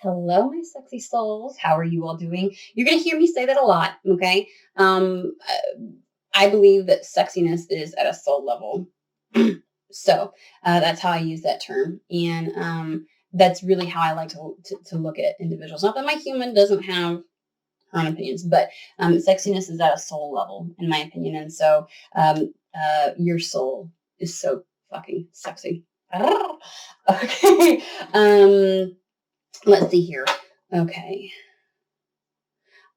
Hello, my sexy souls. How are you all doing? You're going to hear me say that a lot, okay? I believe that sexiness is at a soul level. So that's how I use that term. And that's really how I like to look at individuals. Not that my human doesn't have her own opinions, but sexiness is at a soul level, in my opinion. And so your soul is so fucking sexy. Okay. Let's see here. Okay.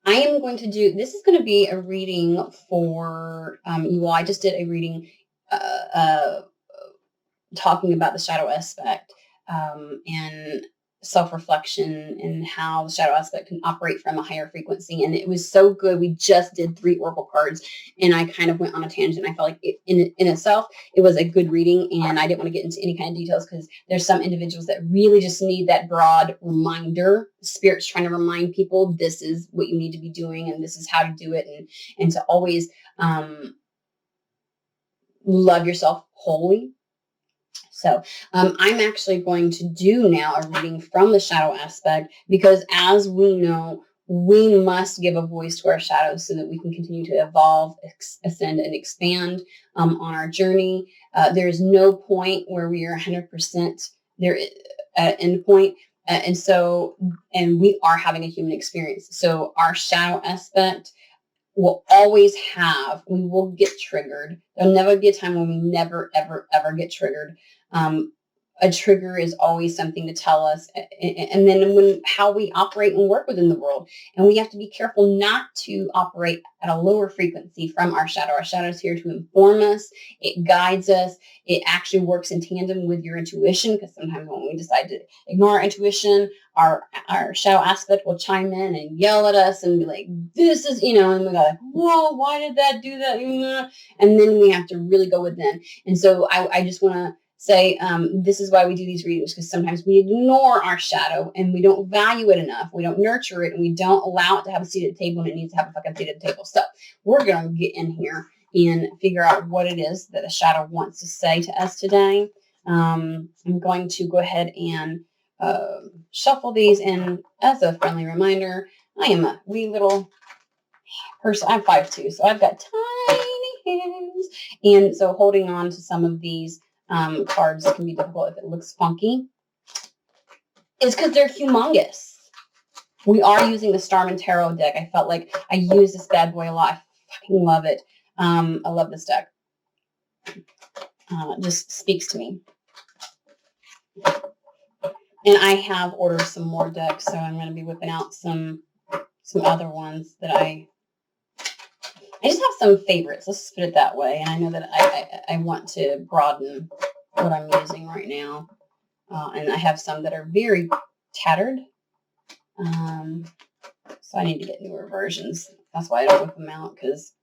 I am going to this is going to be a reading for you all. I just did a reading uh, uh, talking about the shadow aspect and self-reflection and how the shadow aspect can operate from a higher frequency. And it was so good. We just did 3 oracle cards and I kind of went on a tangent. I felt like in itself, it was a good reading and I didn't want to get into any kind of details because there's some individuals that really just need that broad reminder. Spirit's trying to remind people this is what you need to be doing and this is how to do it and to always love yourself wholly. So I'm actually going to do now a reading from the shadow aspect because as we know, we must give a voice to our shadows so that we can continue to evolve, ascend, and expand on our journey. There's no point where we are 100% there at end point. And we are having a human experience. So our shadow aspect will always we will get triggered. There'll never be a time when we never, ever, ever get triggered. A trigger is always something to tell us. And then how we operate and work within the world. And we have to be careful not to operate at a lower frequency from our shadow. Our shadow is here to inform us. It guides us. It actually works in tandem with your intuition because sometimes when we decide to ignore our intuition, our shadow aspect will chime in and yell at us and be like, this is, and we go like, whoa, why did that do that? And then we have to really go within. And so I just want to say this is why we do these readings, because sometimes we ignore our shadow and we don't value it enough. We don't nurture it and we don't allow it to have a seat at the table when it needs to have a fucking seat at the table. So we're going to get in here and figure out what it is that the shadow wants to say to us today. I'm going to go ahead and shuffle these. And as a friendly reminder, I am a wee little person. I'm 5'2", so I've got tiny hands. And so holding on to some of these cards can be difficult if it looks funky. It's because they're humongous. We are using the Starman Tarot deck. I felt like I use this bad boy a lot. I fucking love it. I love this deck. It just speaks to me. And I have ordered some more decks, so I'm going to be whipping out some other ones that I just have some favorites. Let's put it that way. And I know that I want to broaden what I'm using right now. And I have some that are very tattered. So I need to get newer versions. That's why I don't whip them out, because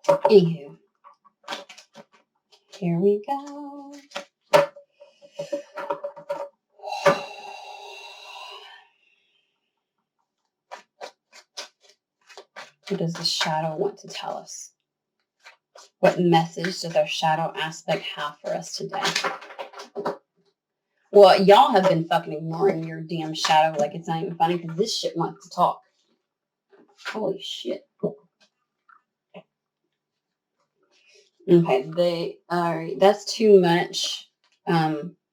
anywho, here we go. What does the shadow want to tell us? What message does our shadow aspect have for us today? Well, y'all have been fucking ignoring your damn shadow like it's not even funny because this shit wants to talk. Holy shit. Okay, that's too much.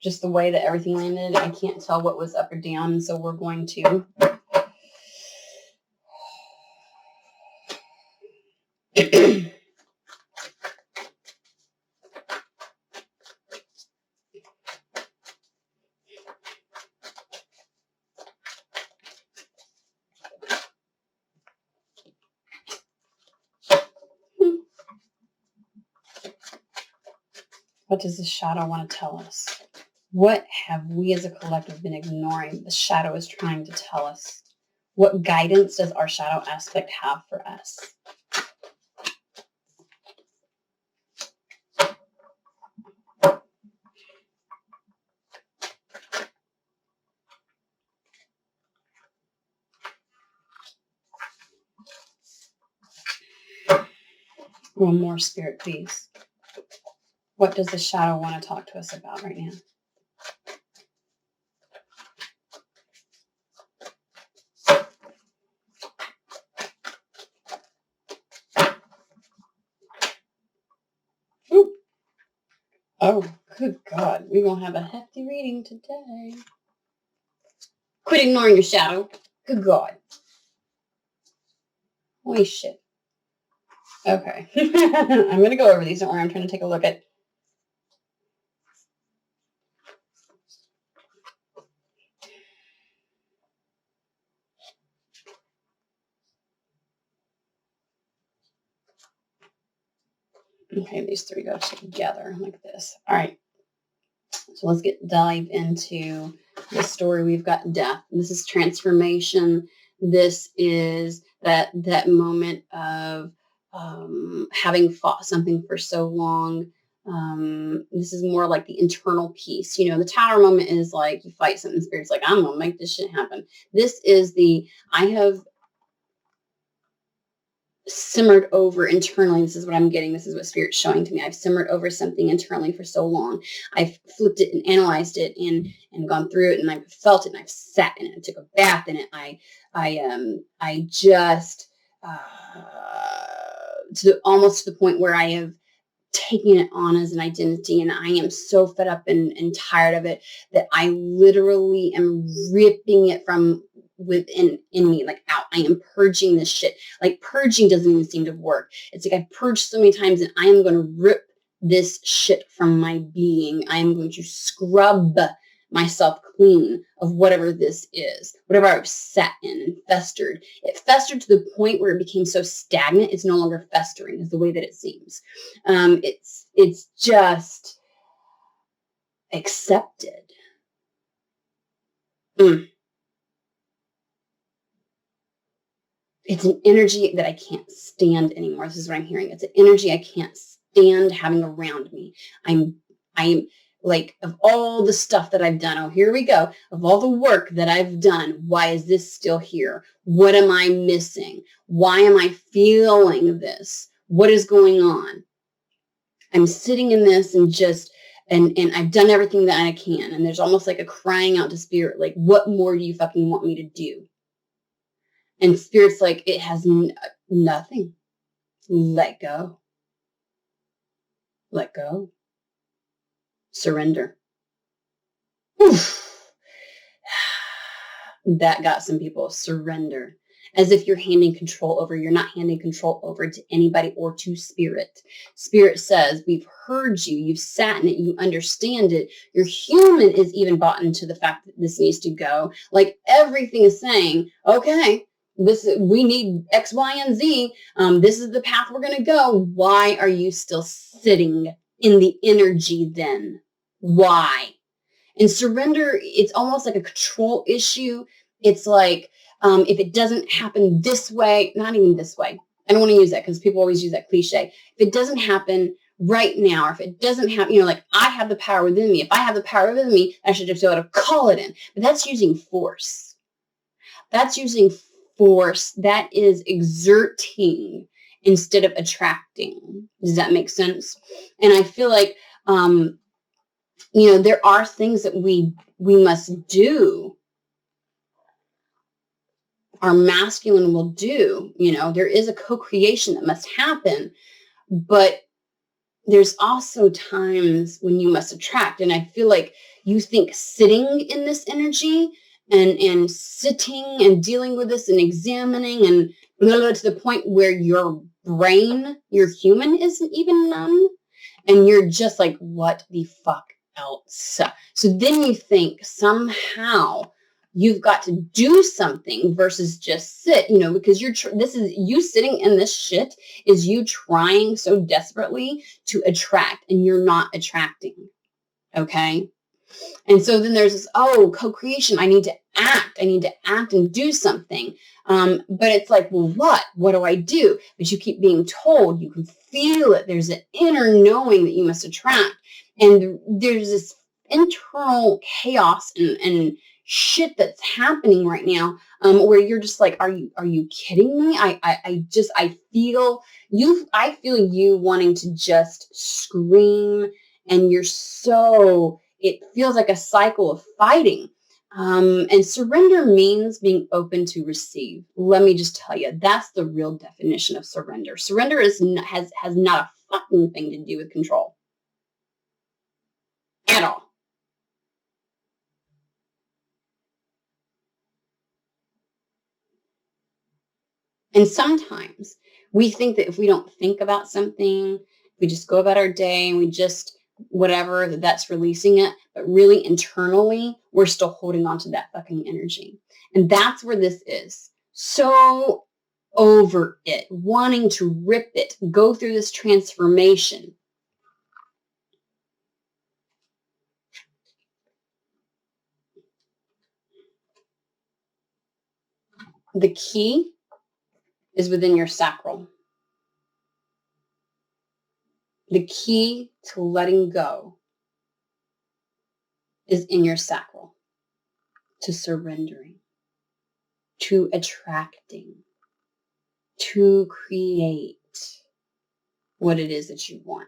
Just the way that everything landed, I can't tell what was up or down, so we're going to what does the shadow want to tell us? What have we as a collective been ignoring the shadow is trying to tell us? What guidance does our shadow aspect have for us? One more, Spirit, please. What does the shadow want to talk to us about right now? Oh, good God. We're going to have a hefty reading today. Quit ignoring your shadow. Good God. Holy shit. Okay. I'm going to go over these. Don't worry. I'm trying to take a look at. Okay, these three go together like this. All right. So let's dive into the story. We've got death. This is transformation. This is that moment of having fought something for so long. This is more like the internal peace. The tower moment is like you fight something, spirit's like, I'm gonna make this shit happen. This is I have simmered over internally. This is what I'm getting. This is what spirit's showing to me. I've simmered over something internally for so long. I've flipped it and analyzed it and gone through it, and I've felt it, and I've sat in it. I took a bath in it. I just almost to the point where I have taken it on as an identity, and I am so fed up and tired of it that I literally am ripping it from within me, like out. I am purging this shit. Like purging doesn't even seem to work. It's like I've purged so many times, and I am going to rip this shit from my being. I am going to scrub myself clean of whatever this is, whatever I've sat in and festered. It festered to the point where it became so stagnant, it's no longer festering, is the way that it seems. It's just accepted. It's an energy that I can't stand anymore. This is what I'm hearing. It's an energy I can't stand having around me. I'm like, of all the stuff that I've done, oh, here we go. Of all the work that I've done, why is this still here? What am I missing? Why am I feeling this? What is going on? I'm sitting in this and just, and I've done everything that I can. And there's almost like a crying out to spirit, like, what more do you fucking want me to do? And spirit's like, it has nothing. Let go. Let go. Surrender. Oof. That got some people. Surrender. As if you're handing control over. You're not handing control over to anybody or to spirit. Spirit says, we've heard you. You've sat in it. You understand it. Your human is even bought into the fact that this needs to go. Like everything is saying, okay, we need X, Y, and Z. This is the path we're going to go. Why are you still sitting in the energy then? Why? And surrender, it's almost like a control issue. It's like, if it doesn't happen this way, not even this way. I don't want to use that because people always use that cliche. If it doesn't happen right now, or if it doesn't happen, like I have the power within me. If I have the power within me, I should just be able to call it in. But that's using force. That's using force. That is exerting instead of attracting. Does that make sense? And I feel like, there are things that we must do. Our masculine will do, there is a co-creation that must happen, but there's also times when you must attract. And I feel like you think sitting in this energy and sitting and dealing with this and examining and blah, blah, to the point where your brain, your human isn't even numb. And you're just like, what the fuck else? So then you think somehow you've got to do something versus just sit, because this is you sitting in this shit is you trying so desperately to attract, and you're not attracting. Okay. And so then there's this, co-creation. I need to act and do something. But it's like, well, what do I do? But you keep being told, you can feel it. There's an inner knowing that you must attract. And there's this internal chaos and shit that's happening right now, where you're just like, are you kidding me? I feel you wanting to just scream, and it feels like a cycle of fighting. And surrender means being open to receive. Let me just tell you, that's the real definition of surrender. Surrender has not a fucking thing to do with control. at all. And sometimes we think that if we don't think about something, we just go about our day and we just whatever, that's releasing it. But really internally, we're still holding on to that fucking energy. And that's where this is. So over it, wanting to rip it, go through this transformation. The key is within your sacral. The key to letting go is in your sacral, to surrendering, to attracting, to create what it is that you want.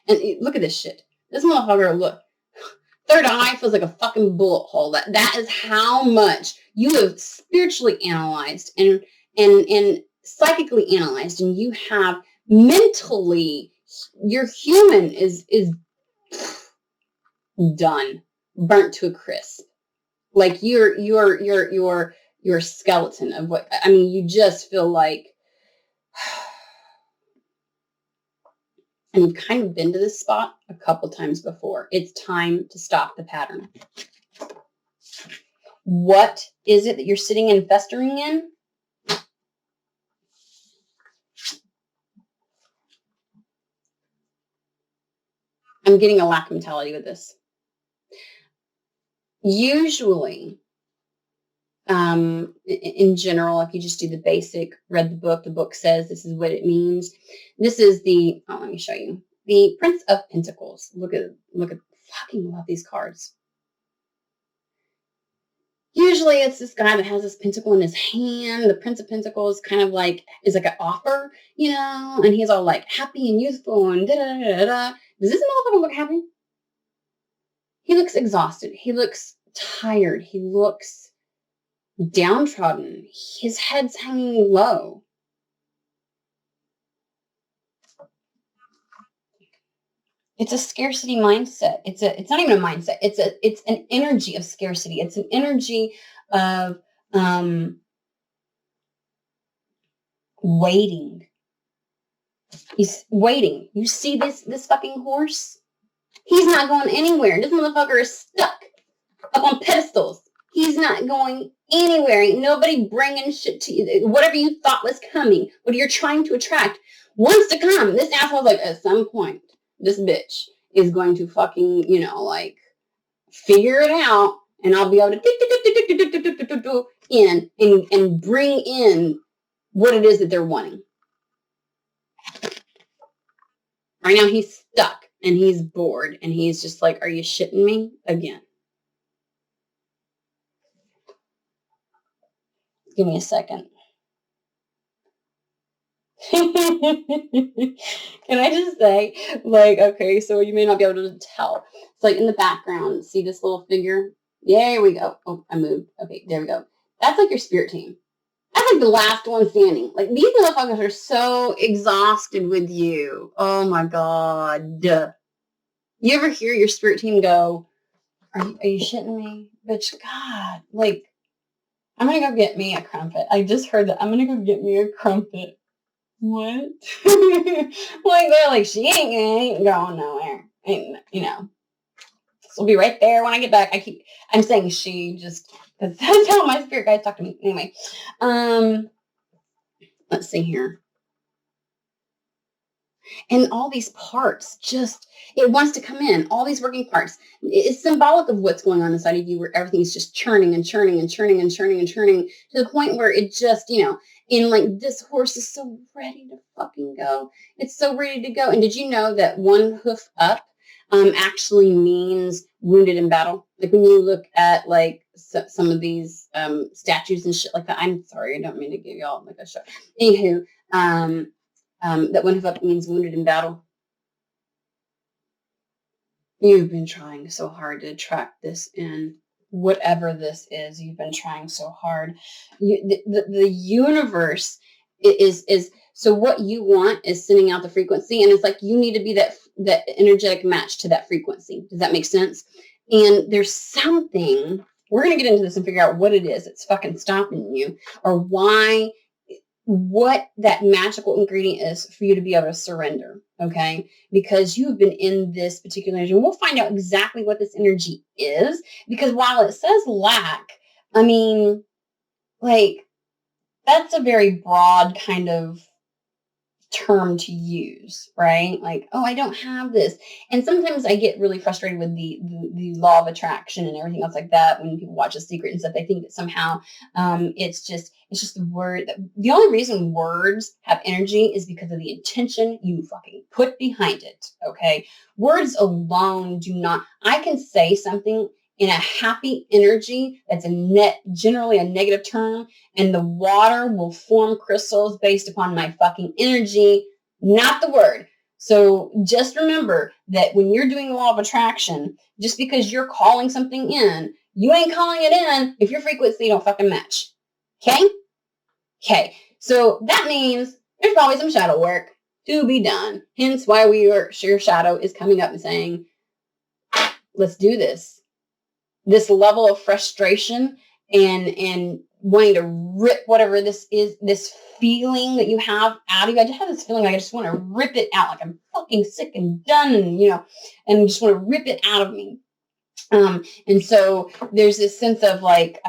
And look at this shit. This motherfucker, look. Third eye feels like a fucking bullet hole. That is how much you have spiritually analyzed and psychically analyzed, and you have mentally, your human is done, burnt to a crisp. Like your skeleton of what I mean. You just feel like, and you've kind of been to this spot a couple times before. It's time to stop the pattern. What is it that you're sitting and festering in? I'm getting a lack mentality with this. Usually, in general, if you just do the basic, read the book says this is what it means. This is let me show you. The Prince of Pentacles. Look at, fucking love these cards. Usually it's this guy that has this pentacle in his hand. The Prince of Pentacles kind of like is like an offer, and he's all like happy and youthful and da-da-da-da-da. Does this motherfucker look happy? He looks exhausted. He looks tired. He looks downtrodden. His head's hanging low. It's a scarcity mindset. It's not even a mindset. It's an energy of scarcity. It's an energy of waiting. He's waiting. You see this fucking horse? He's not going anywhere. This motherfucker is stuck up on pedestals. He's not going anywhere. Ain't nobody bringing shit to you. Whatever you thought was coming, what you're trying to attract, wants to come. This asshole's like, at some point, this bitch is going to fucking, like, figure it out, and I'll be able to and bring in what it is that they're wanting. Right now, he's stuck, and he's bored, and he's just like, are you shitting me again? Give me a second. Can I just say, like, okay, so you may not be able to tell. It's like in the background, see this little figure? There we go. Oh, I moved. Okay, there we go. That's like your spirit team. That's like the last one standing. Like, these motherfuckers are so exhausted with you. Oh my God. You ever hear your spirit team go, are you shitting me? Bitch, God, like, I'm going to go get me a crumpet. I just heard that. I'm going to go get me a crumpet. What? Like, they're like, she ain't going nowhere. And, she'll be right there when I get back. I'm saying she just, because that's how my spirit guides talk to me. Anyway, let's see here. And all these parts it wants to come in. All these working parts. It's symbolic of what's going on inside of you, where everything's just churning and churning and churning and churning and churning to the point where it just, and like this horse is so ready to fucking go. It's so ready to go. And did you know that one hoof up actually means wounded in battle? Like when you look at like some of these statues and shit like that. I'm sorry, I don't mean to give y'all like a show. Anywho, that one hoof up means wounded in battle. You've been trying so hard to attract this in. Whatever this is, you've been trying so hard. The universe is so what you want is sending out the frequency, and it's like you need to be that energetic match to that frequency. Does that make sense? And there's something, we're going to get into this and figure out what it is that's fucking stopping you, or what that magical ingredient is for you to be able to surrender. Okay. Because you've been in this particular energy. We'll find out exactly what this energy is, because while it says lack, I mean, like, that's a very broad kind of term to use, right? Like, oh, I don't have this. And sometimes I get really frustrated with the law of attraction and everything else like that. When people watch The Secret and stuff, they think that somehow it's just the word. The only reason words have energy is because of the intention you fucking put behind it. Okay. Words alone do not, I can say something in a happy energy that's generally a negative term, and the water will form crystals based upon my fucking energy, not the word. So just remember that when you're doing the law of attraction, just because you're calling something in, you ain't calling it in if your frequency don't fucking match. Okay? Okay. So that means there's probably some shadow work to be done. Hence why your shadow is coming up and saying, let's do this. This level of frustration and wanting to rip whatever this is, this feeling that you have out of you. I just have this feeling like I just want to rip it out, like I'm fucking sick and done, and just want to rip it out of me. And so there's this sense of like,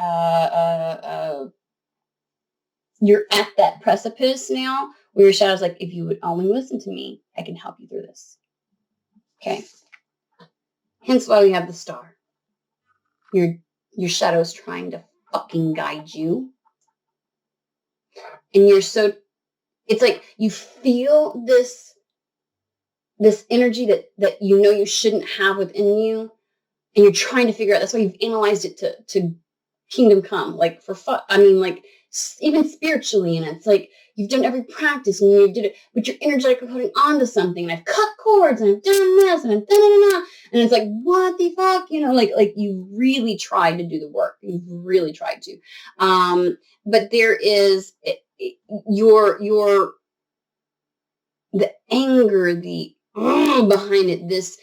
you're at that precipice now where your shadow's like, if you would only listen to me, I can help you through this. Okay. Hence why we have the star. Your shadow is trying to fucking guide you. And it's like you feel this energy that you know you shouldn't have within you. And you're trying to figure out, that's why you've analyzed it to kingdom come, like for fun. I mean, like even spiritually. And it's like, you've done every practice and you did it, but you're energetically holding on to something. And I've cut cords and I've done this and I've done. And it's like, what the fuck? Like you really tried to do the work. You've really tried to. But there is the anger, the behind it, this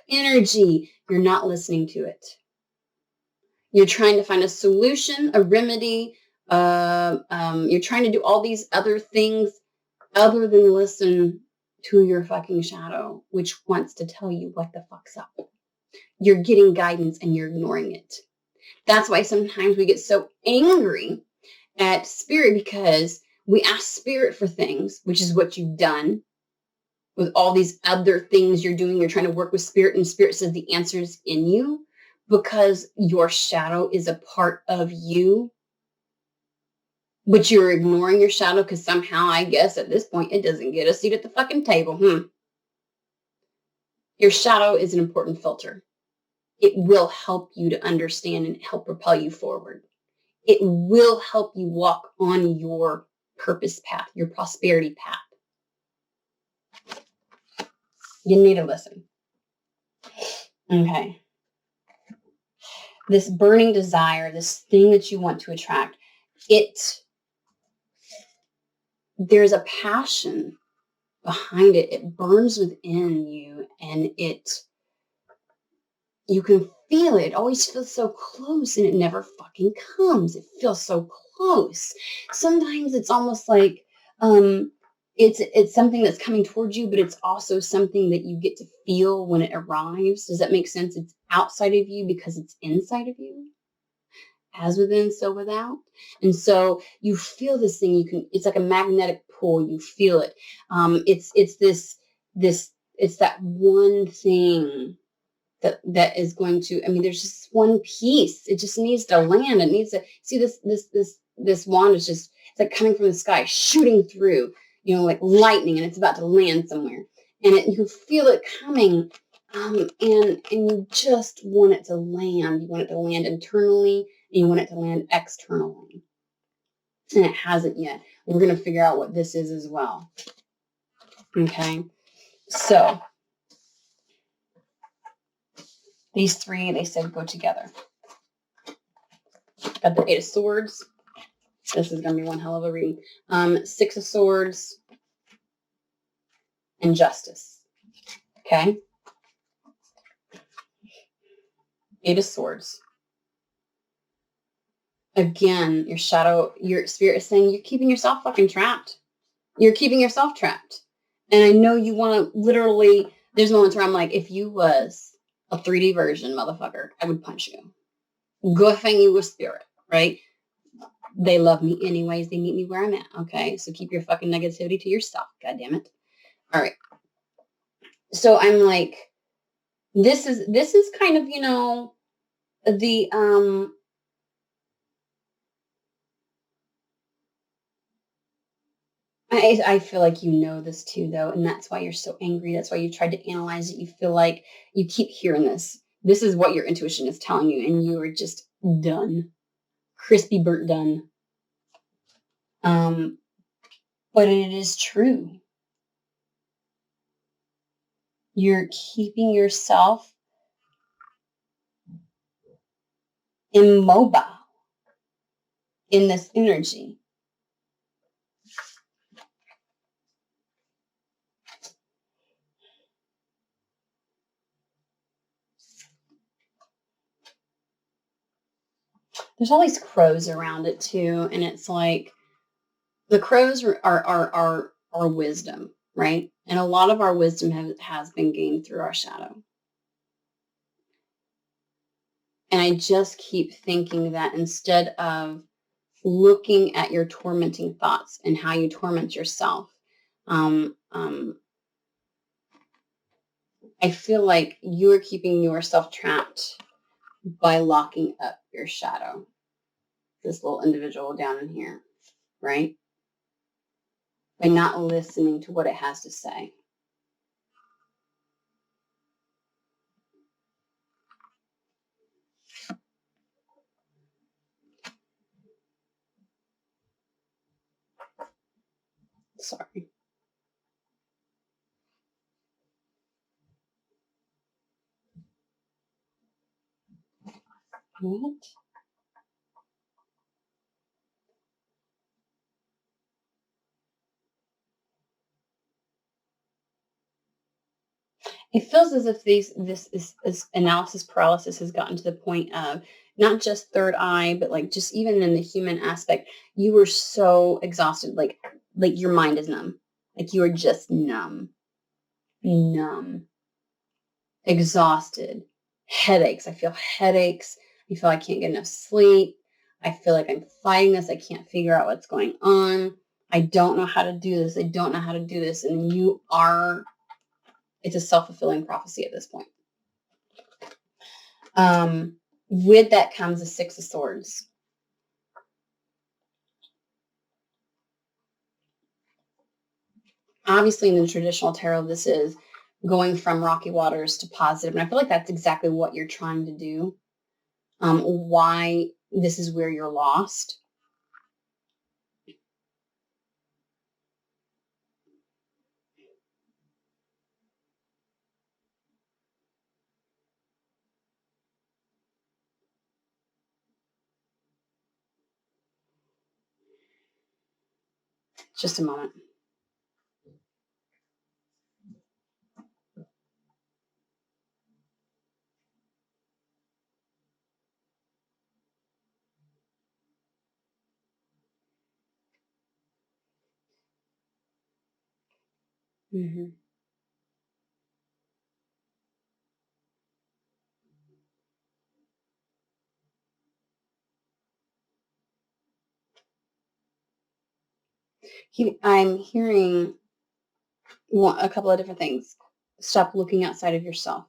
energy, you're not listening to it. You're trying to find a solution, a remedy. You're trying to do all these other things other than listen to your fucking shadow, which wants to tell you what the fuck's up. You're getting guidance and you're ignoring it. That's why sometimes we get so angry at spirit, because we ask spirit for things, which is what you've done with all these other things you're doing. You're trying to work with spirit, and spirit says the answer is in you, because your shadow is a part of you. But you're ignoring your shadow because somehow, I guess at this point, it doesn't get a seat at the fucking table. Your shadow is an important filter. It will help you to understand and help propel you forward. It will help you walk on your purpose path, your prosperity path. You need to listen. Okay. This burning desire, this thing that you want to attract, there's a passion behind it. It burns within you, and you can feel it. It always feels so close, and it never fucking comes. It feels so close. Sometimes it's almost like it's something that's coming towards you, but it's also something that you get to feel when it arrives. Does that make sense? It's outside of you because it's inside of you. As within, so without. And so you feel this thing. It's like a magnetic pull. You feel it. It's that one thing that is going to, there's just one piece. It just needs to land. It needs to see this wand is just, it's like coming from the sky, shooting through, like lightning, and it's about to land somewhere. And you feel it coming. And you just want it to land. You want it to land internally, and you want it to land externally. And it hasn't yet. We're going to figure out what this is as well. Okay. So these three, they said, go together. Got the 8 of Swords. This is going to be one hell of a reading. 6 of Swords and Justice. Okay. 8 of Swords. Again, your spirit is saying you're keeping yourself fucking trapped. You're keeping yourself trapped. And I know you want to literally, there's moments where I'm like, if you was a 3D version, motherfucker, I would punch you. Good thing you were spirit, right? They love me anyways. They meet me where I'm at. Okay. So keep your fucking negativity to yourself. God damn it. All right. So I'm like, this is kind of, the, I feel like you know this too, though, and that's why you're so angry. That's why you tried to analyze it. You feel like you keep hearing this. This is what your intuition is telling you, and you are just done, crispy burnt done. But it is true. You're keeping yourself immobile in this energy. There's all these crows around it too, and it's like the crows are wisdom, right? And a lot of our wisdom has been gained through our shadow. And I just keep thinking that instead of looking at your tormenting thoughts and how you torment yourself, I feel like you are keeping yourself trapped by locking up your shadow. This little individual down in here, right? By not listening to what it has to say. Sorry. What? It feels as if this analysis paralysis has gotten to the point of not just third eye, but like just even in the human aspect, you were so exhausted, like your mind is numb, like you are just numb, exhausted, headaches. I feel headaches. I feel I can't get enough sleep. I feel like I'm fighting this. I can't figure out what's going on. I don't know how to do this. I don't know how to do this, and it's a self-fulfilling prophecy at this point. With that comes the 6 of Swords. Obviously, in the traditional tarot, this is going from rocky waters to positive, and I feel like that's exactly what you're trying to do. Why this is where you're lost. Just a moment. Mm-hmm. I'm hearing a couple of different things. Stop looking outside of yourself.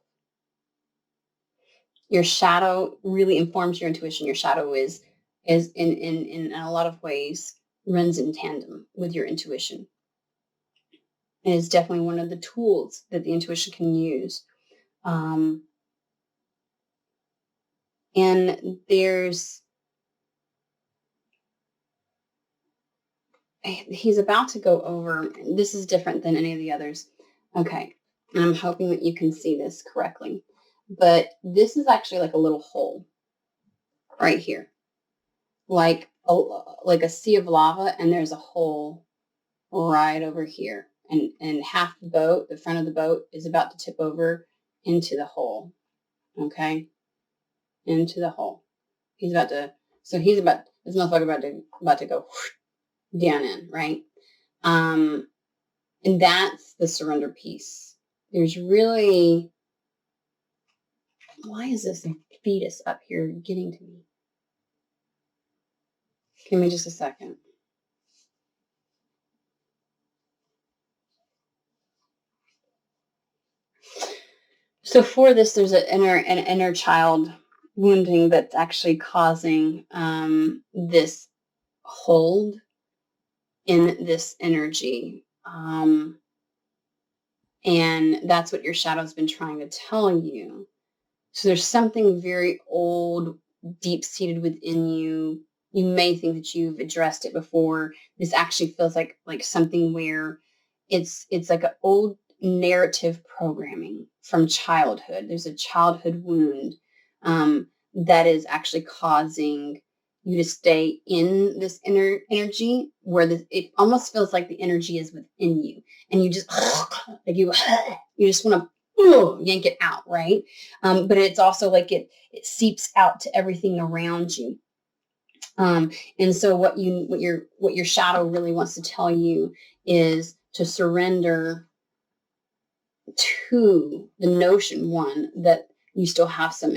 Your shadow really informs your intuition. Your shadow is in a lot of ways runs in tandem with your intuition. And it's definitely one of the tools that the intuition can use. And he's about to go over, this is different than any of the others. Okay. And I'm hoping that you can see this correctly. But this is actually like a little hole right here. Like a sea of lava, and there's a hole right over here. and half the boat, the front of the boat, is about to tip over into the hole. Okay, into the hole. This motherfucker about to go down in, right? And that's the surrender piece. There's really, why is this fetus up here getting to me? Give me just a second. So for this, there's an inner child wounding that's actually causing this hold in this energy. And that's what your shadow's been trying to tell you. So there's something very old, deep-seated within you. You may think that you've addressed it before. This actually feels like something where it's like an old narrative programming from childhood. There's a childhood wound that is actually causing you to stay in this inner energy where it almost feels like the energy is within you, and you just like you just want to yank it out, right? But it's also like it seeps out to everything around you. And so what your shadow really wants to tell you is to surrender to the notion, one, that you still have some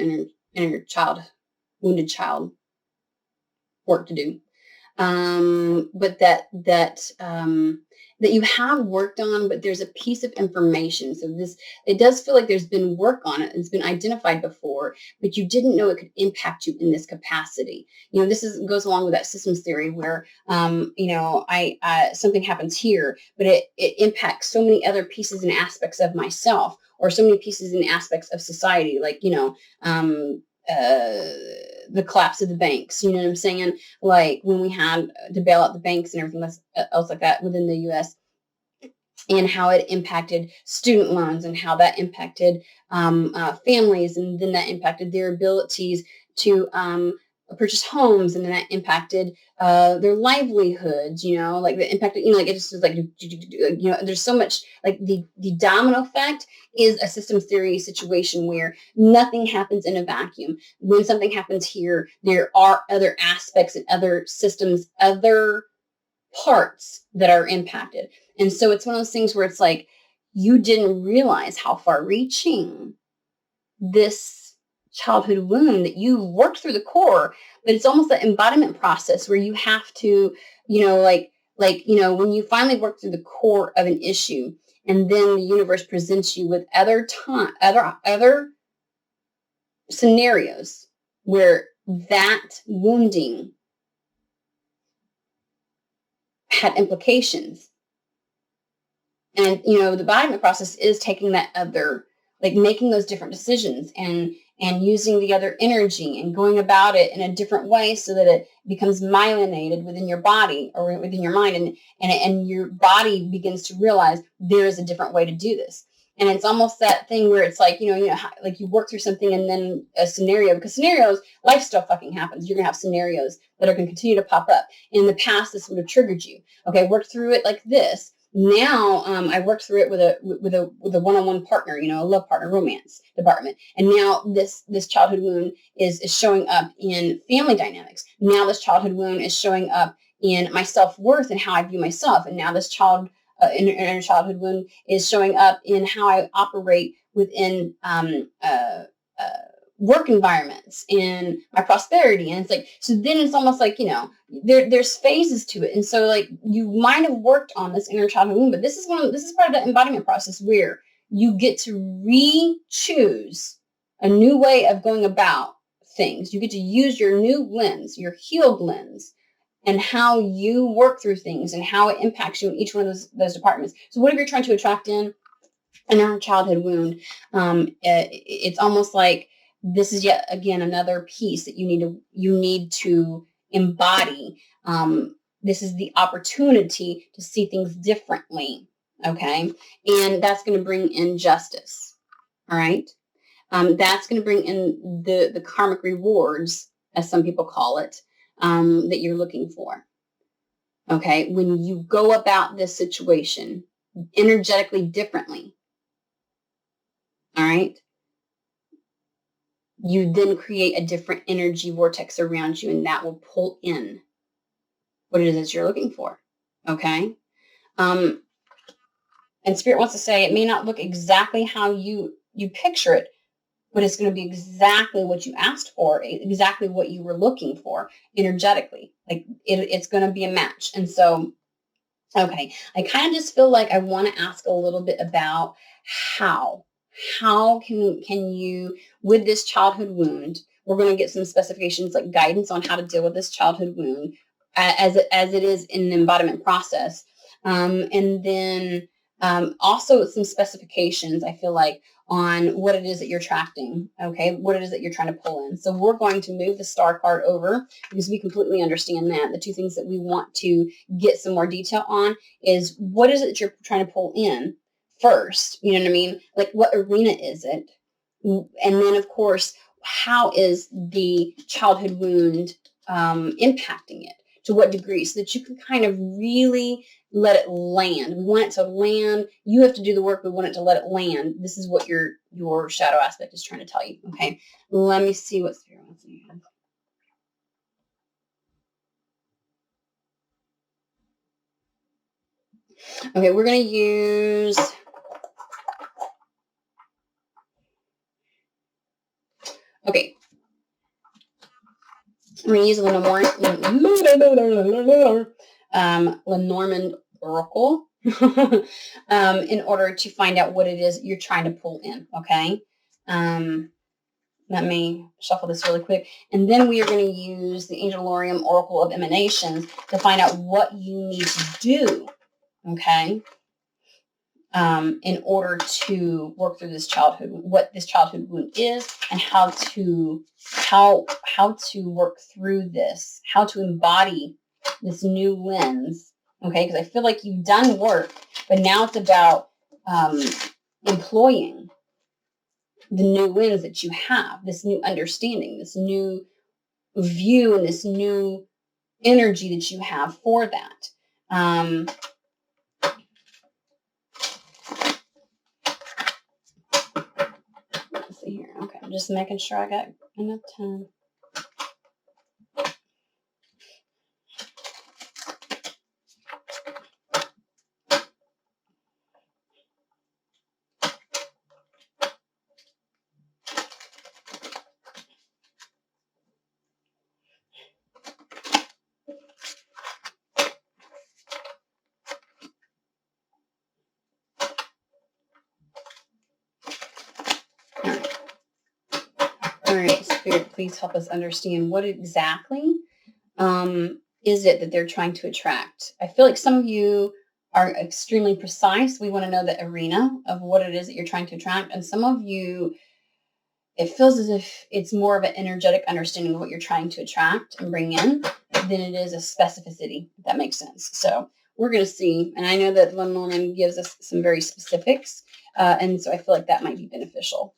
inner child, wounded child work to do. But that you have worked on, but there's a piece of information. So it does feel like there's been work on it. It's been identified before, but you didn't know it could impact you in this capacity. This goes along with that systems theory where, something happens here, but it impacts so many other pieces and aspects of myself, or so many pieces and aspects of society, like, the collapse of the banks, you know what I'm saying? Like when we had to bail out the banks and everything else like that within the US, and how it impacted student loans, and how that impacted families, and then that impacted their abilities to purchase homes, and then that impacted their livelihoods, like the impacted, like it just was like, there's so much, like the domino effect is a systems theory situation where nothing happens in a vacuum. When something happens here, there are other aspects and other systems, other parts that are impacted. And so it's one of those things where it's like, you didn't realize how far reaching this childhood wound that you worked through the core, but it's almost that embodiment process where you have to, when you finally work through the core of an issue, and then the universe presents you with other scenarios where that wounding had implications. And, the embodiment process is taking that other, like making those different decisions and using the other energy and going about it in a different way so that it becomes myelinated within your body or within your mind. And your body begins to realize there is a different way to do this. And it's almost that thing where it's like, like you work through something and then a scenario, because scenarios, life stuff fucking happens. You're going to have scenarios that are going to continue to pop up. In the past, this would have triggered you. Okay, work through it like this. Now, I worked through it with a one-on-one partner, a love partner, romance department. And now this childhood wound is showing up in family dynamics. Now this childhood wound is showing up in my self-worth and how I view myself. And now this inner childhood wound is showing up in how I operate within work environments and my prosperity. And it's like, so then it's almost like, there's phases to it. And so like you might have worked on this inner childhood wound, but this is part of that embodiment process where you get to re-choose a new way of going about things. You get to use your new lens, your healed lens, and how you work through things and how it impacts you in each one of those departments. So whatever you're trying to attract in an inner childhood wound, it's almost like this is yet again another piece that you need to embody. This is the opportunity to see things differently. Okay. And that's going to bring in justice. All right. That's going to bring in the karmic rewards, as some people call it, that you're looking for. Okay. When you go about this situation, energetically differently. All right. You then create a different energy vortex around you, and that will pull in what it is you're looking for. Okay. And Spirit wants to say it may not look exactly how you picture it, but it's going to be exactly what you asked for, exactly what you were looking for energetically. Like it's going to be a match. And so, okay, I kind of just feel like I want to ask a little bit about how can you, with this childhood wound, we're going to get some specifications like guidance on how to deal with this childhood wound as it is in the embodiment process. And then also some specifications, I feel like, on what it is that you're attracting, okay, what it is that you're trying to pull in. So we're going to move the star card over because we completely understand that. The two things that we want to get some more detail on is what is it that you're trying to pull in first, you know what I mean? Like what arena is it? And then, of course, how is the childhood wound impacting it? To what degree? So that you can kind of really let it land. We want it to land. You have to do the work. We want it to let it land. This is what your shadow aspect is trying to tell you. Okay. Let me see what Spirit wants to have. Okay, we're going to use. Okay. We're going to use Lenormand Oracle in order to find out what it is you're trying to pull in. Okay. Let me shuffle this really quick. And then we are going to use the Angel Lorium Oracle of Emanations to find out what you need to do. Okay. In order to work through this childhood, what this childhood wound is, and how to work through this, how to embody this new lens. Okay, because I feel like you've done work, but now it's about employing the new lens that you have, this new understanding, this new view, and this new energy that you have for that. Let's see here. Okay, I'm just making sure I got enough time. All right, Spirit, please help us understand what exactly is it that they're trying to attract. I feel like some of you are extremely precise. We want to know the arena of what it is that you're trying to attract. And some of you, it feels as if it's more of an energetic understanding of what you're trying to attract and bring in than it is a specificity, if that makes sense. So we're going to see. And I know that Lenormand gives us some very specifics. And so I feel like that might be beneficial.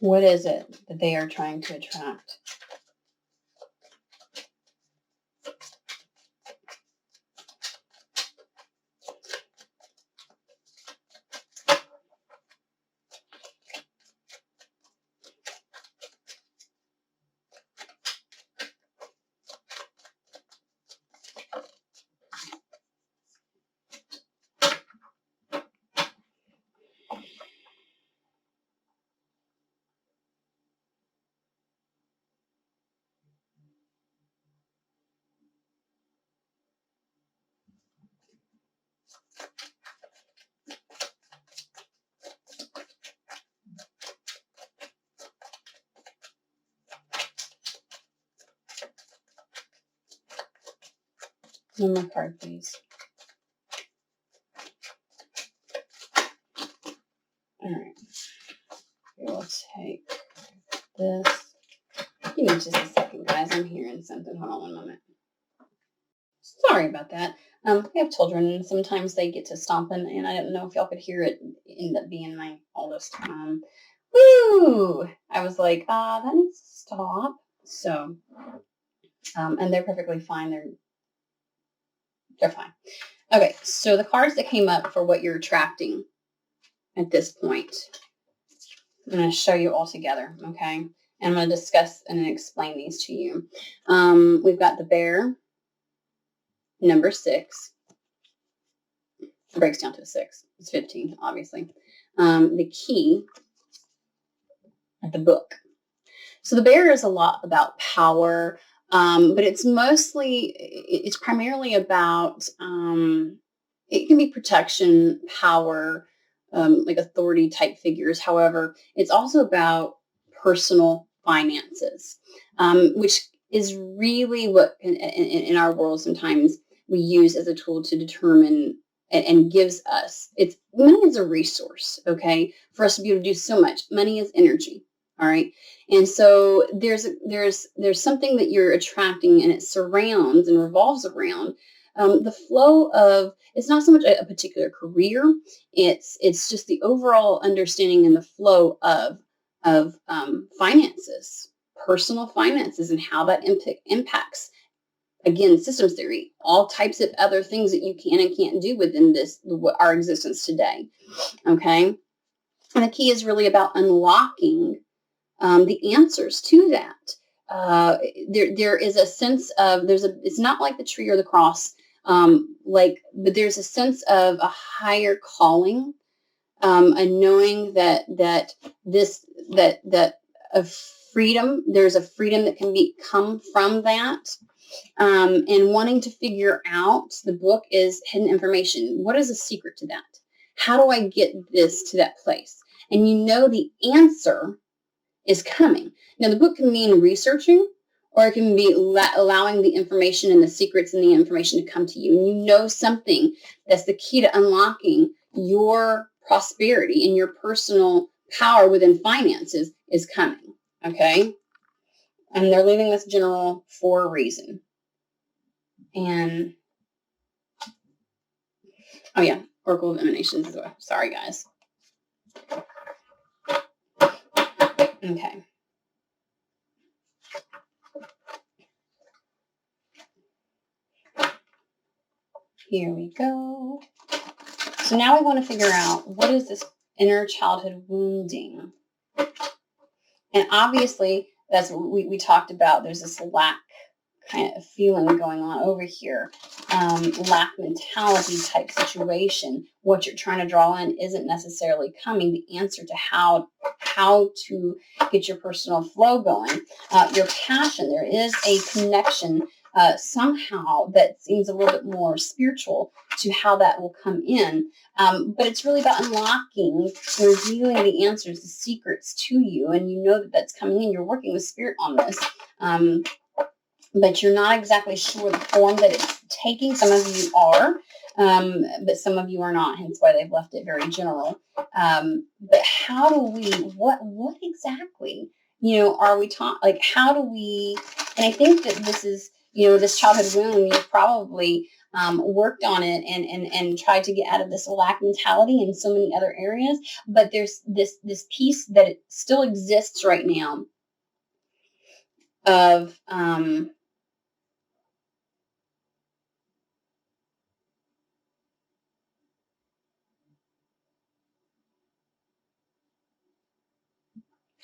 What is it that they are trying to attract? One more card, please. All right. We'll take this. Give me just a second, guys. I'm hearing something. Hold on one moment. Sorry about that. We have children, and sometimes they get to stomping, and I don't know if y'all could hear it. End up being my oldest. Woo! I was like, that needs to stop. So, and they're perfectly fine. They're fine. Okay, so the cards that came up for what you're attracting at this point, I'm going to show you all together, okay? And I'm going to discuss and explain these to you. We've got the bear, number 6. It breaks down to a 6. It's 15, obviously. The key, the book. So the bear is a lot about power, but it's primarily about, it can be protection, power, like authority type figures. However, it's also about personal finances, which is really what in our world sometimes we use as a tool to determine and gives us. Money is a resource, okay, for us to be able to do so much. Money is energy. All right. And so there's something that you're attracting, and it surrounds and revolves around the flow of, it's not so much a particular career. It's just the overall understanding and the flow of finances, personal finances, and how that impacts, again, systems theory, all types of other things that you can and can't do within our existence today. Okay. And the key is really about unlocking the answers to that. There is a sense of, it's not like the tree or the cross, but there's a sense of a higher calling, and knowing that a freedom, there's a freedom that can come from that, and wanting to figure out. The book is hidden information. What is the secret to that? How do I get this to that place? And the answer is coming. Now, the book can mean researching, or it can be allowing the information and the secrets and the information to come to you. And something that's the key to unlocking your prosperity and your personal power within finances is coming. Okay? And they're leaving this general for a reason. And, oh yeah, Oracle of Emanations as well. Sorry, guys. Okay. Here we go. So now we want to figure out, what is this inner childhood wounding? And obviously, that's what we talked about. There's this lack kind of feeling going on over here. Lack mentality type situation. What you're trying to draw in isn't necessarily coming. The answer to how to get your personal flow going. Your passion. There is a connection somehow that seems a little bit more spiritual to how that will come in. But it's really about unlocking, revealing the answers, the secrets to you. And you know that that's coming in. You're working with spirit on this. But you're not exactly sure the form that it's taking. Some of you are, but some of you are not, hence why they've left it very general. But how do we, what exactly, are we taught, like, how do we, and I think that this is, this childhood wound, you've probably worked on it and tried to get out of this lack mentality in so many other areas, but there's this piece that it still exists right now of,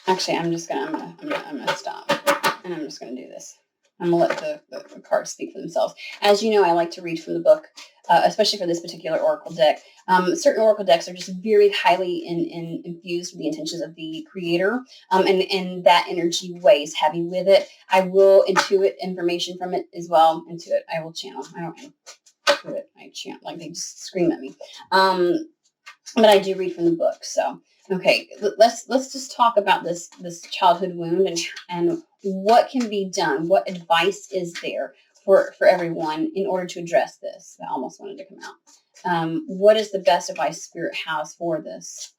actually, I'm gonna stop, and I'm just gonna do this. I'm gonna let the cards speak for themselves. As you know, I like to read from the book, especially for this particular oracle deck. Certain oracle decks are just very highly infused with the intentions of the creator, and that energy weighs heavy with it. I will intuit information from it as well. Intuit, I will channel. I don't intuit. I chant, like they just scream at me. But I do read from the book, so. Okay, let's just talk about this childhood wound and what can be done. What advice is there for everyone in order to address this. That almost wanted to come out. What is the best advice Spirit has for this?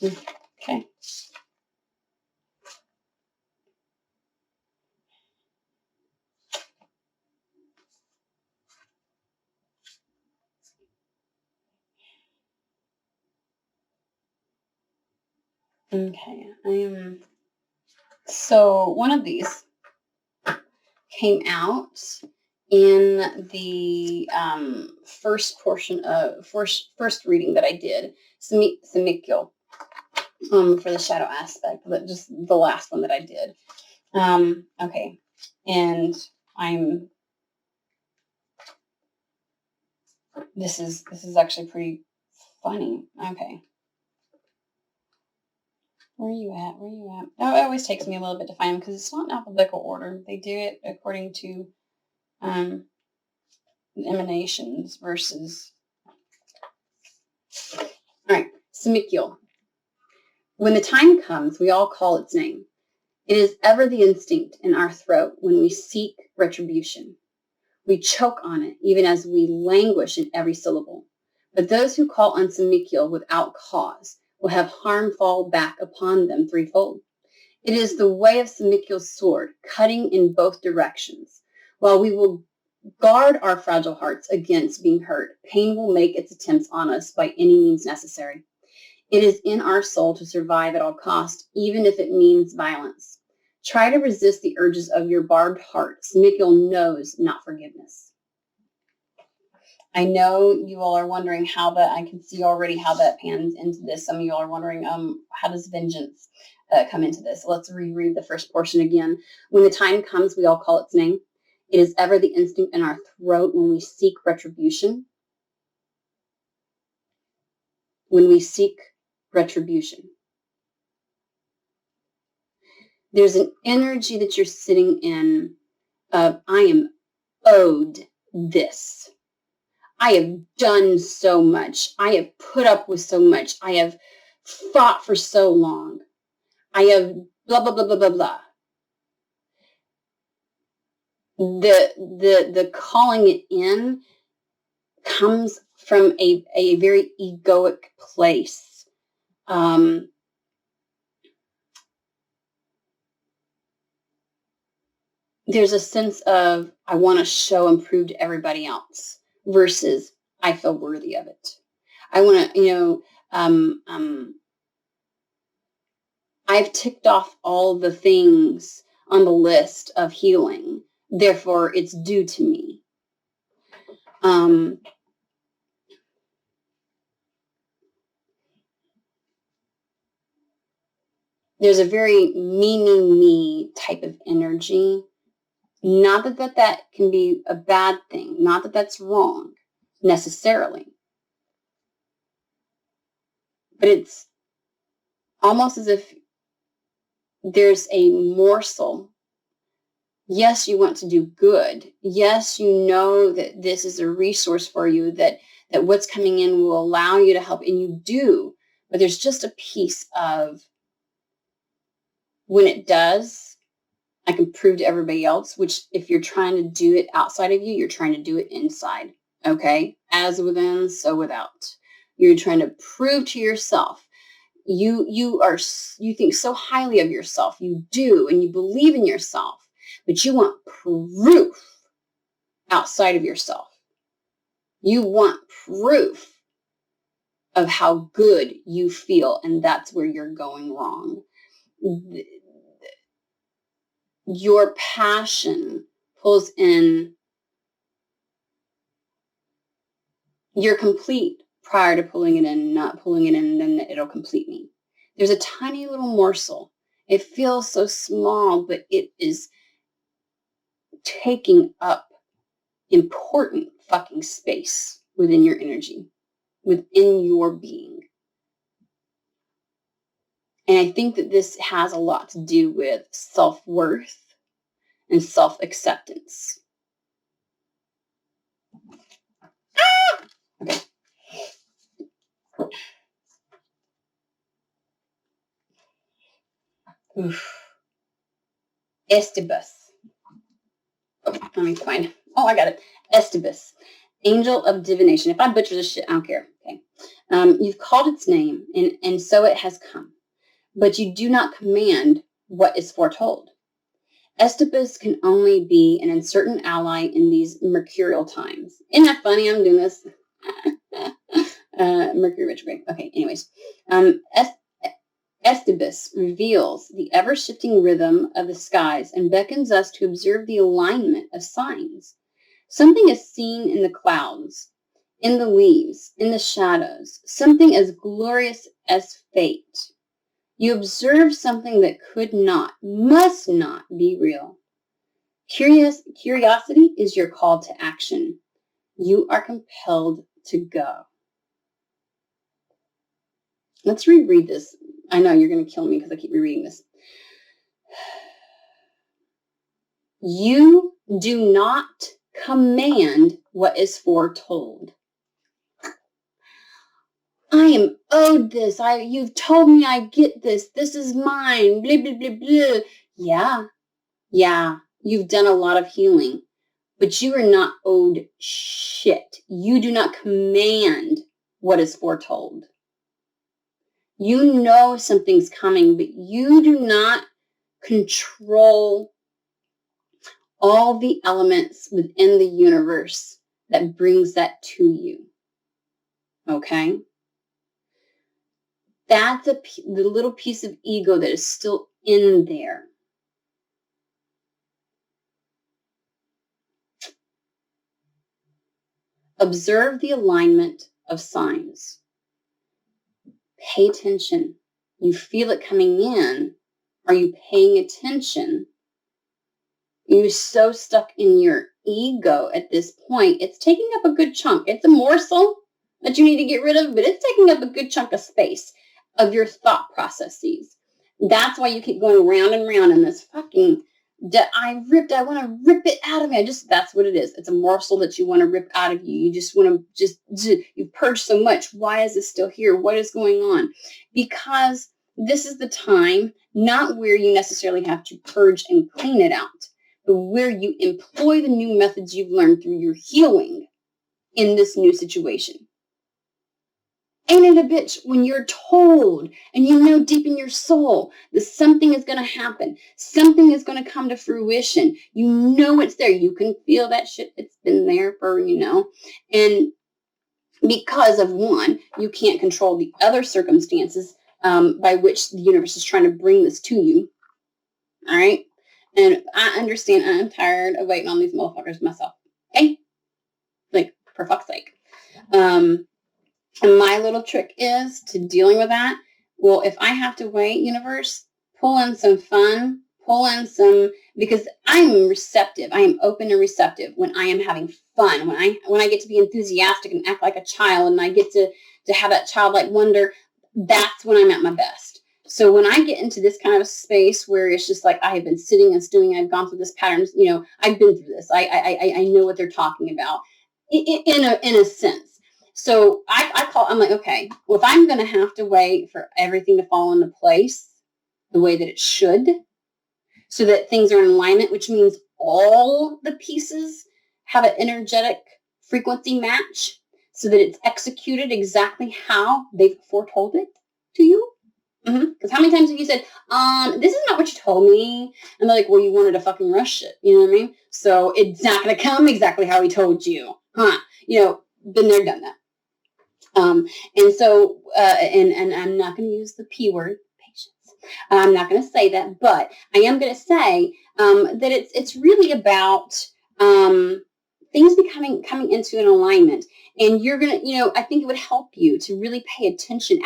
Okay. Okay. So one of these came out in the first portion of first reading that I did, Samikyo, for the shadow aspect, but just the last one that I did. Okay, and this is actually pretty funny. Okay. Where are you at? Oh, it always takes me a little bit to find them because it's not in alphabetical order. They do it according to emanations versus. All right, Samikyo. When the time comes, we all call its name. It is ever the instinct in our throat when we seek retribution. We choke on it, even as we languish in every syllable. But those who call on Samikyo without cause will have harm fall back upon them threefold. It is the way of Samikyo's sword, cutting in both directions. While we will guard our fragile hearts against being hurt, pain will make its attempts on us by any means necessary. It is in our soul to survive at all cost, even if it means violence. Try to resist the urges of your barbed heart. Samikyo knows not forgiveness. I know you all are wondering how that, I can see already how that pans into this. Some of you all are wondering, how does vengeance come into this? Let's reread the first portion again. When the time comes, we all call its name. It is ever the instinct in our throat when we seek retribution. When we seek retribution. There's an energy that you're sitting in of, I am owed this. I have done so much. I have put up with so much. I have fought for so long. I have blah, blah, blah, blah, blah, blah. The calling it in comes from a very egoic place. There's a sense of, I want to show and prove to everybody else versus I feel worthy of it. I want to, I've ticked off all the things on the list of healing. Therefore, it's due to me. There's a very me type of energy. Not that can be a bad thing. Not that that's wrong necessarily. But it's almost as if there's a morsel. Yes, you want to do good. Yes, you know that this is a resource for you, that what's coming in will allow you to help, and you do. But there's just a piece of, when it does, I can prove to everybody else, which if you're trying to do it outside of you, you're trying to do it inside. Okay? As within, so without. You're trying to prove to yourself. You think so highly of yourself. You do, and you believe in yourself, but you want proof outside of yourself. You want proof of how good you feel, and that's where you're going wrong. Your passion pulls in. You're complete prior to pulling it in, not pulling it in, and then it'll complete me. There's a tiny little morsel. It feels so small, but it is taking up important fucking space within your energy, within your being. And I think that this has a lot to do with self-worth and self-acceptance. Okay. Oof. Estibus. Oh, let me find. Oh, I got it. Estibus, angel of divination. If I butcher this shit, I don't care. Okay. You've called its name, and so it has come. But you do not command what is foretold. Estibus can only be an uncertain ally in these mercurial times. Isn't that funny? I'm doing this. Mercury retrograde. Okay, anyways. Estibus reveals the ever-shifting rhythm of the skies and beckons us to observe the alignment of signs. Something is seen in the clouds, in the leaves, in the shadows, something as glorious as fate. You observe something that could not, must not be real. Curiosity is your call to action. You are compelled to go. Let's reread this. I know you're going to kill me because I keep rereading this. You do not command what is foretold. I am owed this. You've told me I get this. This is mine. Blah, blah, blah, blah. Yeah. You've done a lot of healing, but you are not owed shit. You do not command what is foretold. You know something's coming, but you do not control all the elements within the universe that brings that to you. Okay? That's the little piece of ego that is still in there. Observe the alignment of signs. Pay attention. You feel it coming in. Are you paying attention? You're so stuck in your ego at this point. It's taking up a good chunk. It's a morsel that you need to get rid of, but it's taking up a good chunk of space of your thought processes. That's why you keep going round and round in this fucking, I want to rip it out of me. That's what it is. It's a morsel that you want to rip out of you. You just want to you've purged so much. Why is it still here? What is going on? Because this is the time, not where you necessarily have to purge and clean it out, but where you employ the new methods you've learned through your healing in this new situation. Ain't it a bitch when you're told and you know deep in your soul that something is going to happen, something is going to come to fruition. You know it's there. You can feel that shit. It's been there for, and because of one, you can't control the other circumstances by which the universe is trying to bring this to you. All right. And I understand I'm tired of waiting on these motherfuckers myself. Okay? Like, for fuck's sake. And my little trick is to dealing with that. Well, if I have to wait, universe, pull in some fun, because I'm receptive. I am open and receptive when I am having fun, when I get to be enthusiastic and act like a child, and I get to have that childlike wonder. That's when I'm at my best. So when I get into this kind of a space where it's just like I have been sitting and stewing, I've gone through this pattern, I've been through this. I know what they're talking about in a sense. So I'm like, okay, well, if I'm going to have to wait for everything to fall into place the way that it should, so that things are in alignment, which means all the pieces have an energetic frequency match so that it's executed exactly how they've foretold it to you. Because how many times have you said, this is not what you told me? And they're like, well, you wanted to fucking rush it. You know what I mean? So it's not going to come exactly how he told you. Been there, done that. And so, and I'm not going to use the P word, patience. I'm not going to say that, but I am going to say that it's really about things coming into an alignment. And you're going to, I think it would help you to really pay attention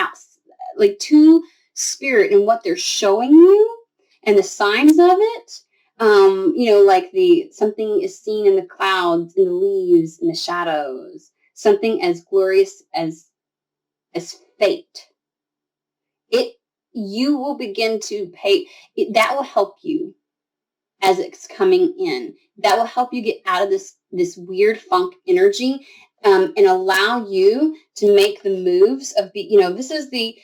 to spirit and what they're showing you and the signs of it. Like something is seen in the clouds, in the leaves, in the shadows, something as glorious as fate. You will begin to that will help you as it's coming in. That will help you get out of this weird funk energy, and allow you to make the moves of this is the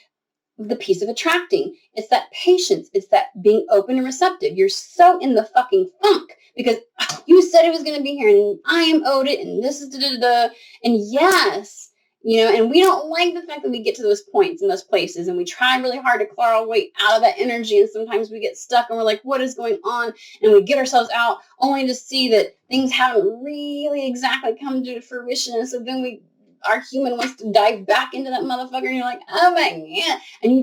piece of attracting. It's that patience. It's that being open and receptive. You're so in the fucking funk because you said it was going to be here and I am owed it and this is da-da-da-da. And yes, and we don't like the fact that we get to those points in those places and we try really hard to claw our way out of that energy, and sometimes we get stuck and we're like, what is going on? And we get ourselves out only to see that things haven't really exactly come to fruition, and so then our human wants to dive back into that motherfucker, and you're like, oh my God. And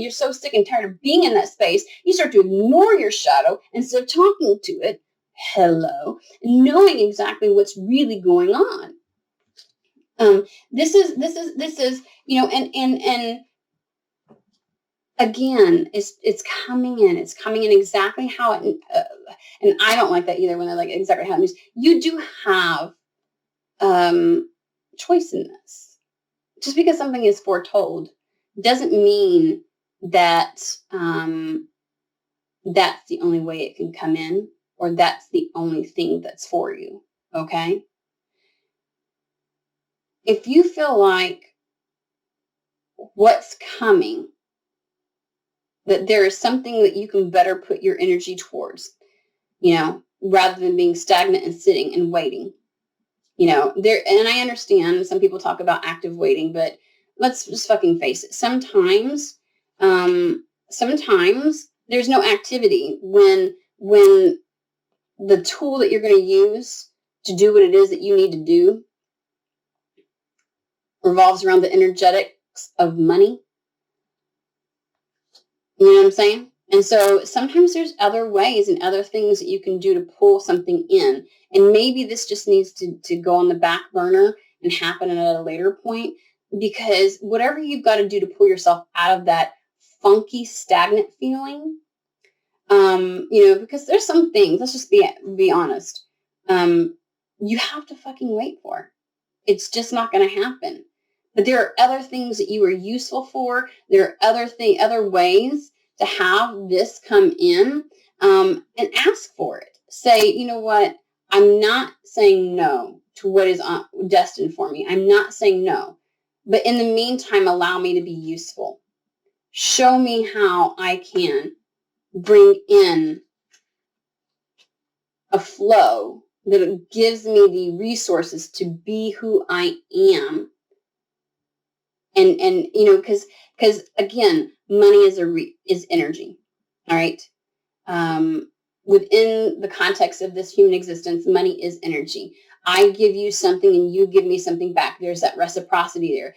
you're so sick and tired of being in that space, you start to ignore your shadow instead of talking to it, hello, and knowing exactly what's really going on. This is, and again, it's coming in. It's coming in exactly how it, and I don't like that either when they're like exactly how it means. You do have choice in this. Just because something is foretold doesn't mean that that's the only way it can come in, or that's the only thing that's for you. Okay? If you feel like what's coming, that there is something that you can better put your energy towards, rather than being stagnant and sitting and waiting. And I understand some people talk about active waiting, but let's just fucking face it. Sometimes there's no activity when the tool that you're going to use to do what it is that you need to do revolves around the energetics of money. You know what I'm saying? And so sometimes there's other ways and other things that you can do to pull something in. And maybe this just needs to go on the back burner and happen at a later point, because whatever you've got to do to pull yourself out of that funky, stagnant feeling, because there's some things, let's just be honest, you have to fucking wait for. It's just not going to happen. But there are other things that you are useful for. There are other ways to have this come in, and ask for it. Say, you know what? I'm not saying no to what is destined for me. I'm not saying no. But in the meantime, allow me to be useful. Show me how I can bring in a flow that gives me the resources to be who I am. And because again, money is energy. All right. Within the context of this human existence, money is energy. I give you something and you give me something back. There's that reciprocity there.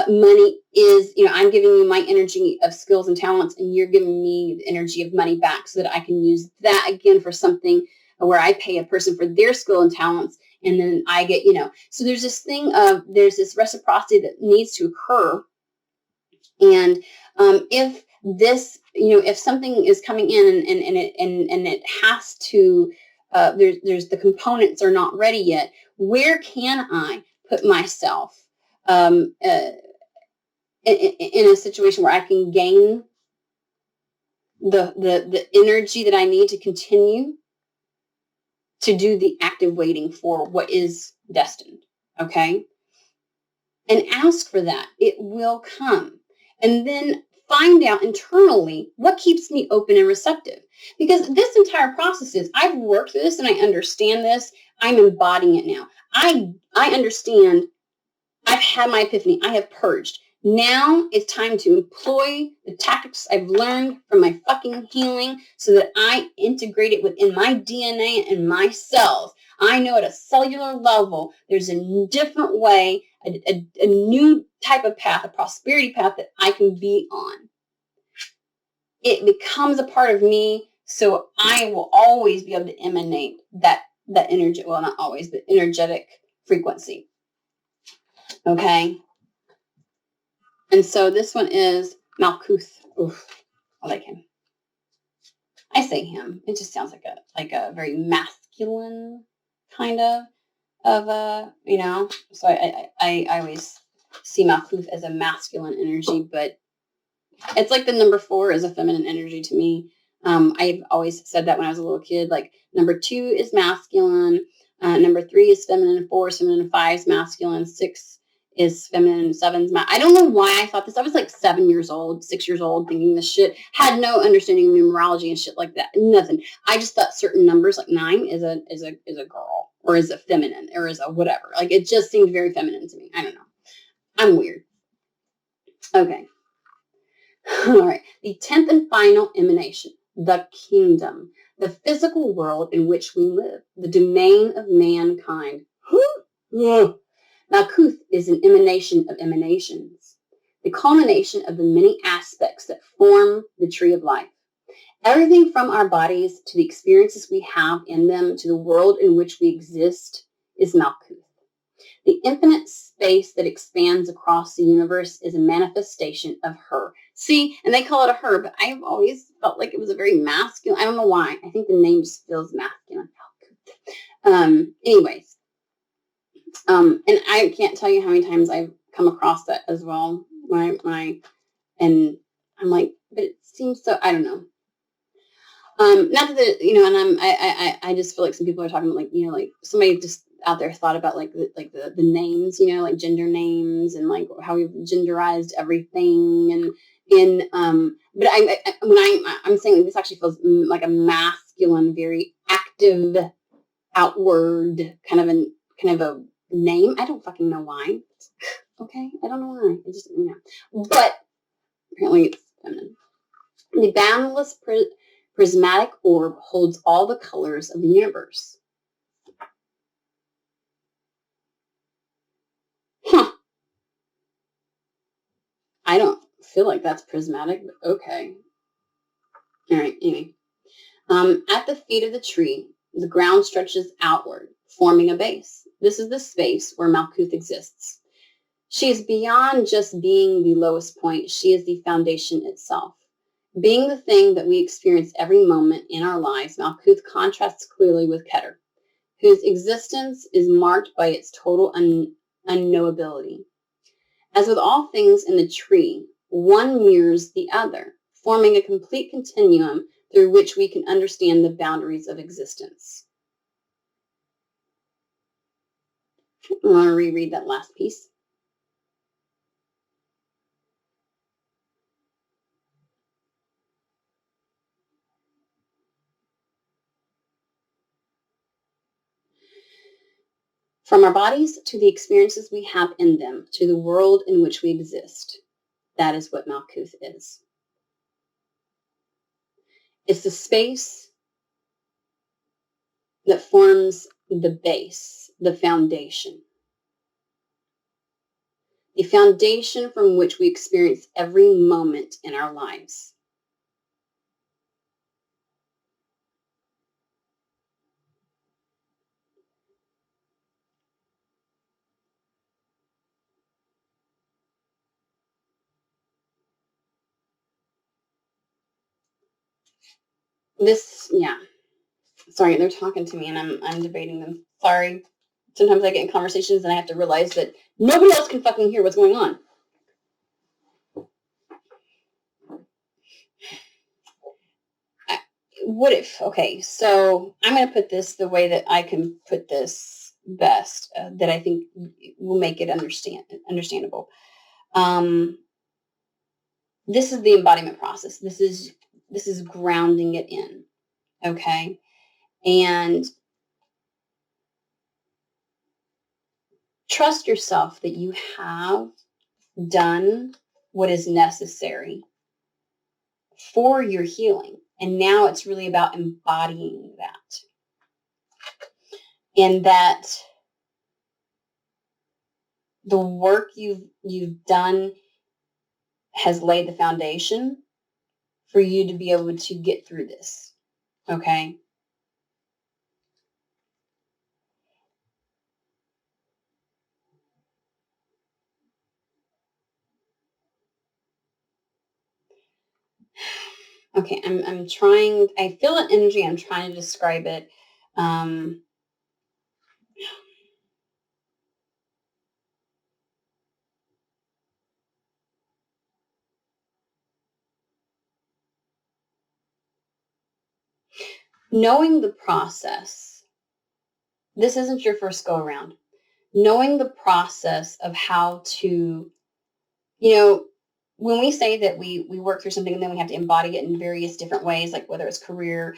Money is, I'm giving you my energy of skills and talents, and you're giving me the energy of money back so that I can use that again for something where I pay a person for their skill and talents. And then I get, so there's this thing of, there's this reciprocity that needs to occur. And if this, if something is coming in and it has to, there's the components are not ready yet, where can I put myself in a situation where I can gain the energy that I need to continue to do the active waiting for what is destined, okay? And ask for that. It will come. And then find out internally what keeps me open and receptive. Because this entire process is, I've worked through this and I understand this. I'm embodying it now. I understand. I've had my epiphany. I have purged. Now it's time to employ the tactics I've learned from my fucking healing so that I integrate it within my DNA and my cells. I know at a cellular level, there's a different way, a new type of path, a prosperity path that I can be on. It becomes a part of me, so I will always be able to emanate that energy. Well, not always, but energetic frequency. Okay. And so this one is Malkuth. Oof, I like him. I say him. It just sounds like a very masculine kind of So I always see Malkuth as a masculine energy, but it's like the number 4 is a feminine energy to me. I've always said that when I was a little kid. Like number 2 is masculine, number 3 is feminine, 4 is feminine, 5 is masculine, 6 is feminine, 7's I don't know why I thought this. I was like 7 years old, 6 years old, thinking this shit. Had no understanding of numerology and shit like that. Nothing. I just thought certain numbers, like 9, is a girl, or is a feminine, or is a whatever. Like it just seemed very feminine to me. I don't know. I'm weird. Okay. All right. The 10th and final emanation, the kingdom, the physical world in which we live, the domain of mankind. Malkuth is an emanation of emanations, the culmination of the many aspects that form the tree of life. Everything from our bodies to the experiences we have in them to the world in which we exist is Malkuth. The infinite space that expands across the universe is a manifestation of her. See, and they call it a her, but I've always felt like it was a very masculine. I don't know why. I think the name just feels masculine. Anyways, and I can't tell you how many times I've come across that as well. And I'm like, but it seems so. I don't know. Not that and I just feel like some people are talking about like somebody just out there thought about like the names, like gender names and like how we've genderized everything but I'm saying like, this actually feels like a masculine, very active, outward kind of a name. I don't fucking know why. Okay, I don't know why. I just but apparently it's feminine. The boundless prismatic orb holds all the colors of the universe. Huh. I don't feel like that's prismatic, but okay. All right, anyway. At the feet of the tree, the ground stretches outward, forming a base. This is the space where Malkuth exists. She is beyond just being the lowest point. She is the foundation itself. Being the thing that we experience every moment in our lives, Malkuth contrasts clearly with Keter, whose existence is marked by its total unknowability. As with all things in the tree, one mirrors the other, forming a complete continuum through which we can understand the boundaries of existence. I want to reread that last piece. From our bodies to the experiences we have in them, to the world in which we exist. That is what Malkuth is. It's the space that forms the base, the foundation. The foundation from which we experience every moment in our lives. Sorry, they're talking to me and I'm debating them. Sorry. Sometimes I get in conversations and I have to realize that nobody else can fucking hear what's going on. Okay, so I'm going to put this the way that I can put this best, that I think will make it understandable. This is the embodiment process. This is grounding it in, okay? And trust yourself that you have done what is necessary for your healing. And now it's really about embodying that. And that the work you've done has laid the foundation for you to be able to get through this. Okay? Okay, I'm trying, I feel an energy, I'm trying to describe it. knowing the process, this isn't your first go around. Knowing the process of how to, when we say that we work through something and then we have to embody it in various different ways, like whether it's career,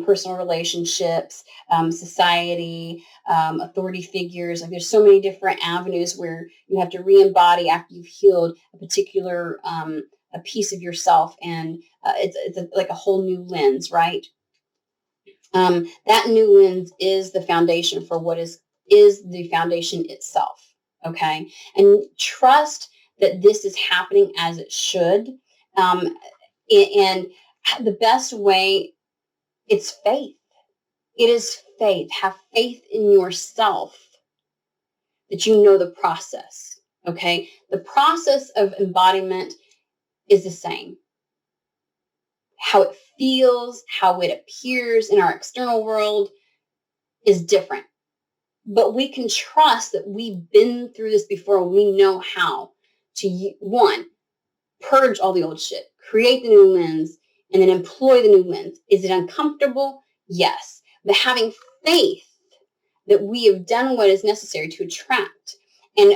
personal relationships, society, authority figures, like there's so many different avenues where you have to re-embody after you've healed a particular a piece of yourself, and it's like a whole new lens, right? That new lens is the foundation for what is the foundation itself. Okay, and trust that this is happening as it should. And the best way, it's faith. It is faith. Have faith in yourself that you know the process. Okay, the process of embodiment is the same. How it feels, how it appears in our external world is different. But we can trust that we've been through this before. We know how to, one, purge all the old shit, create the new lens, and then employ the new lens. Is it uncomfortable? Yes. But having faith that we have done what is necessary to attract, and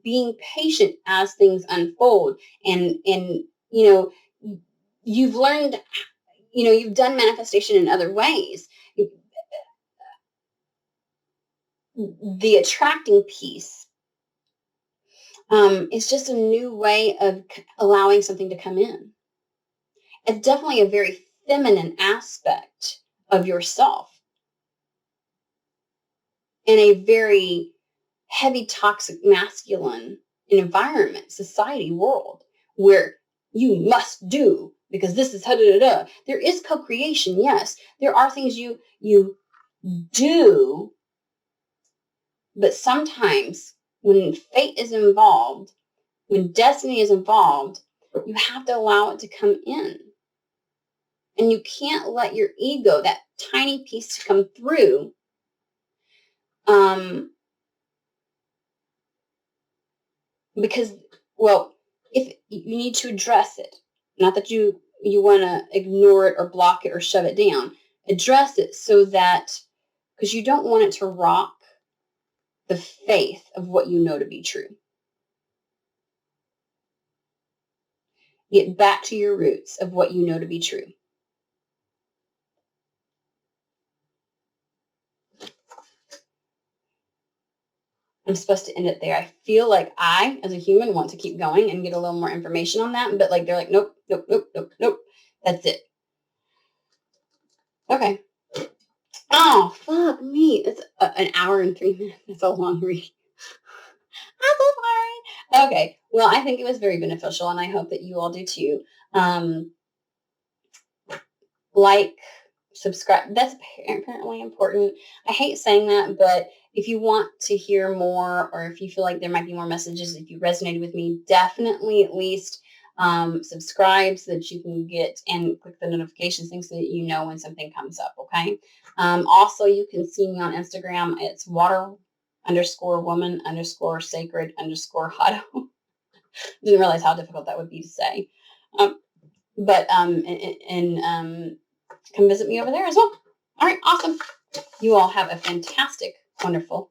being patient as things unfold, and you've learned, you've done manifestation in other ways. The attracting piece is just a new way of allowing something to come in. It's definitely a very feminine aspect of yourself in a very heavy, toxic, masculine environment, society, world, where you must do because this is da-da-da-da. There is co-creation, yes. There are things you do, but sometimes when fate is involved, when destiny is involved, you have to allow it to come in. And you can't let your ego, that tiny piece to come through, because, well, if you need to address it, not that you want to ignore it or block it or shove it down, address it so that, because you don't want it to rock the faith of what you know to be true. Get back to your roots of what you know to be true. I'm supposed to end it there. I feel like I, as a human, want to keep going and get a little more information on that, but like they're like, nope, nope, nope, nope, nope. That's it. Okay. Oh, fuck me. It's an hour and 3 minutes. That's a long read. I'm so sorry. Okay. Well, I think it was very beneficial, and I hope that you all do too. Like, subscribe. That's apparently important. I hate saying that, but if you want to hear more, or if you feel like there might be more messages, if you resonated with me, definitely at least subscribe so that you can get and click the notifications thing so that you know when something comes up. Okay. Also, you can see me on Instagram. It's water_woman_sacred_hotto. Didn't realize how difficult that would be to say. But come visit me over there as well. All right, awesome. You all have a fantastic, wonderful